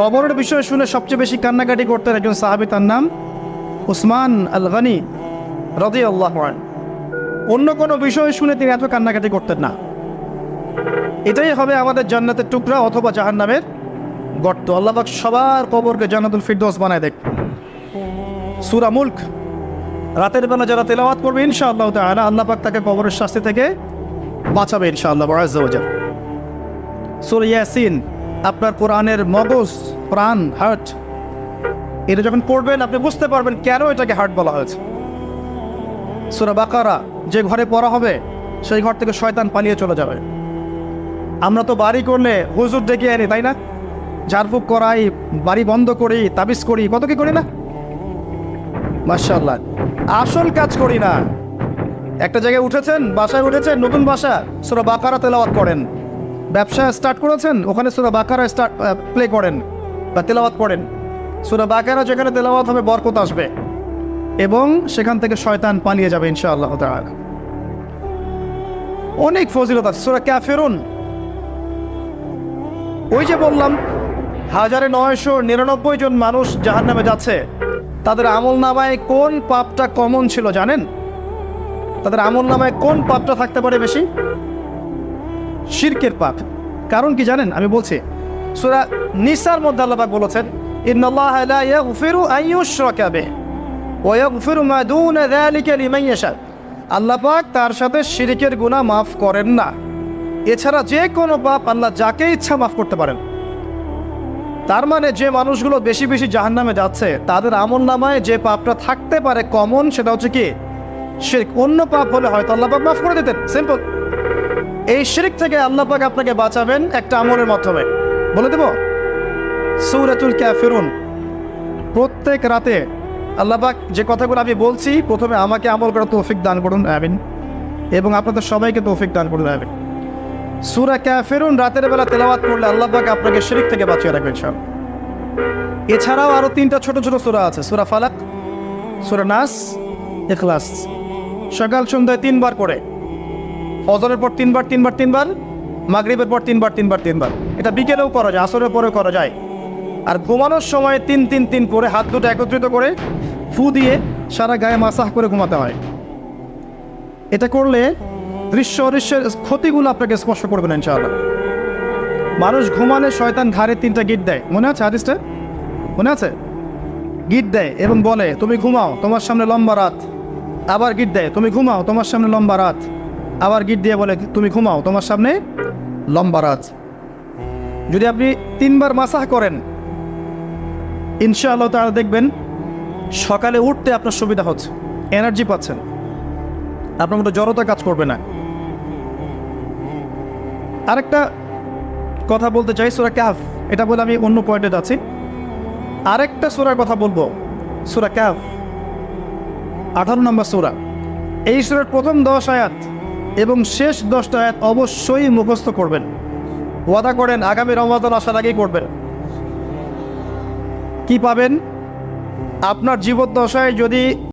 কবরের বিষয় শুনে সবচেয়ে বেশি কান্নাকাটি করতেন একজন সাহাবী, তার নাম উসমান আল গনি রাদিয়াল্লাহু আনহু। অন্য কোনো বিষয় শুনে তিনি এত কান্নাকাটি করতেন না। এটাই হবে আমাদের জান্নাতের টুকরা অথবা জাহান্নামের গর্ত। আল্লাহ পাক সবার কবরকে জান্নাতুল ফিরদৌস বানায় দেখ। সূরা মুলক রাতের বেলা যারা তেলাওয়াত করবে ইনশাআল্লাহ তাআলা আল্লাহ পাক তাকে কবরের শাস্তি থেকে বাঁচাবে ইনশাআল্লাহ আযজা ওয়া জাল। সূরা ইয়াসিন আপনার কোরআনের মগজ, প্রাণ, হার্ট, এটা যখন পড়বেন আপনি বুঝতে পারবেন কেন এটাকে হার্ট বলা হয়েছে। সূরা বাকারা যে ঘরে পড়া হবে সেই ঘর থেকে শয়তান পালিয়ে চলে যাবে। আমরা তো বাড়ি করলে হুজুর ডেকে আনি, তাই না? ঝাড়ফুঁক করাই, বাড়ি বন্ধ করি, তাবিজ করি, কত কি করি না? মাশাআল্লাহ, আসল কাজ করি না। একটা জায়গায় উঠেছেন, বাসায় উঠেছেন, নতুন বাসা, সূরা বাকারা তেলাওয়াত করেন। ব্যবসা স্টার্ট করেছেন, ওখানে সূরা বাকারা প্লে করেন বা তেলাওয়াত পড়েন। সূরা বাকারা যেখানে তেলাওয়াত হবে বরকত আসবে এবং সেখান থেকে শয়তান পালিয়ে যাবে ইনশাআল্লাহ তাআলা। অনেক ফজিলত আছে। সূরা কাফিরুন, ওই যে বললাম 1999 জন মানুষ জাহান্নামে যাচ্ছে, তাদের আমলনামায় কোন পাপটা কমন ছিল জানেন? তাদের আমলনামায় কোন পাপটা থাকতে পারে বেশি? শিরকের পাপ। কারণ কি জানেন? আমি বলছি, সূরা নিসার মধ্যে আল্লাহ পাক বলেছেন, ইন্নাল্লাহা লা ইয়াগফিরু আন ইউশরাকা বিহি ওয়া ইয়াগফিরু মা দুনা যালিকা লিমান ইয়াশা। আল্লাহ পাক তার সাথে শিরকের গুনাহ মাফ করেন না। এছাড়া যে কোনো পাপ আল্লাহ যাকে ইচ্ছা মাফ করতে পারেন। তার মানে যে মানুষগুলো বেশি বেশি জাহান্নামে যাচ্ছে তাদের আমলনামায় যে পাপটা থাকতে পারে কমন, সেটা হচ্ছে কি? শিরক। অন্য পাপ হলে হয়তো আল্লাহ পাক মাফ করে দিতেন, সিম্পল। এই শিরক থেকে আল্লাহ পাক আপনাকে বাঁচাবেন একটা আমলের মাধ্যমে। বলে দেব, সূরাতুল কাফিরুন প্রত্যেক রাতে আল্লাহ পাক যে কথাগুলো আমি বলছি, প্রথমে আমাকে আমল করার তৌফিক দান করুন, আমিন, এবং আপনাদের সবাইকে তৌফিক দান করুন, আমিন। সূরা কাফিরুন রাতের বেলা তেলাওয়াত করলে আল্লাহ পাক আপনাকে শিরক থেকে বাঁচিয়ে রাখবেন সব। এছাড়াও আরো 3টা ছোট ছোট সূরা আছে, সূরা ফালাক, সূরা নাস, ইখলাস। সকাল সন্ধ্যায় 3 বার করে, ফজরের পর 3 বার 3 বার 3 বার, মাগরিবের পর 3 বার 3 বার 3 বার। এটা বিকেলেও করা যায়, আসরের পরেও করা যায়। আর ঘুমানোর সময় 3-3-3 করে হাত দুটো একত্রিত করে ফু দিয়ে সারা গায়ে মাসাহ করে ঘুমাতে হয়। এটা করলে দৃশ্য অদৃশ্যের ক্ষতিগুলো আপনাকে স্পর্শ করবে না ইনশাআল্লাহ। মানুষ ঘুমালে শয়তান ঘাড়ে 3টা গিট দেয়, মনে আছে হাদিসটা? মনে আছে? গিট দেয় এবং বলে, তুমি ঘুমাও, তোমার সামনে লম্বা রাত। আবার গিট দেয়, তুমি ঘুমাও, তোমার সামনে লম্বা রাত। আবার গিট দিয়ে বলে, তুমি ঘুমাও, তোমার সামনে লম্বা রাত। যদি আপনি 3 বার মাসাহ করেন ইনশাআল্লাহ তাআলা দেখবেন সকালে উঠতে আপনার সুবিধা হচ্ছে, এনার্জি পাচ্ছেন, আপনার মতো জড়তা কাজ করবে না। আরেকটা কথা বলতে চাই, সূরা কাহফ, এটা বলে আমি অন্য পয়েন্টে যাচ্ছি। আরেকটা সূরার কথা বলবো, সূরা কাহফ 18 নম্বর সূরা। এই সূরার প্রথম 10 আয়াত এবং শেষ 10টা আয়াত অবশ্যই মুখস্থ করবেন। ওয়াদা করেন আগামী রমাদান আসার আগেই করবেন। কি পাবেন? আপনার জীবদ্দশায় যদি